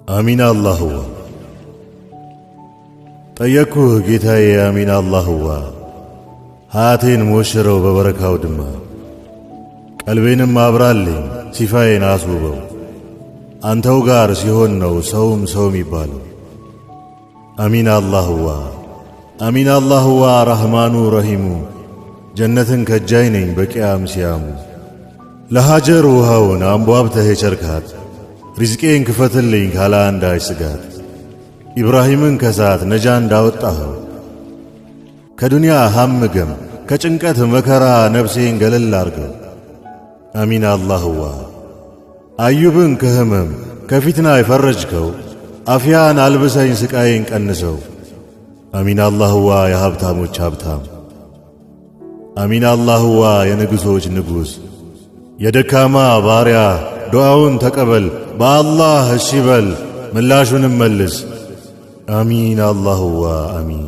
አሚን አላህዋ ጠየቅኩህ ጌታዬ አሚን አላህዋ ሀያቴን ሞሽረው በበረካው ድማ ቀልቤንም አብራልኝ ሲፋዬን አስውበው አንተው ጋር ሲሆን ነው ሰውም ሰው የሚባለው። አሚን አላህዋ ረህማኑ ረሂሙ ጀነትን ከጃይ ነኝ በቂያም ሲያሙ ለሃጀር ውሃውን አንቧብተህ የቸርካት ሪዝቄን ክፈትልኝ ካላ አንዳች ስጋት ኢብራሂምን ከሳት ነጃ እንዳወጣኸው ከዱንያ ሐምገም ከጭንቀት መከራ ነፍሴን ገለል አርገው። አሚን አላህዋ አዩብን ከህመም ከፊትና የፈረጅከው አፍያን አልብሰኝ ስቃዬን ቀንሰው። አሚን አላህዋ የሀብታሞች ሀብታም አሚን አላህዋ የንጉሶች ንጉሥ የደካማ ባሪያ ዱዓውን ተቀበል በአላህ እሺ በል ምላሹንም መልስ። አሚን አላህዋ አሚን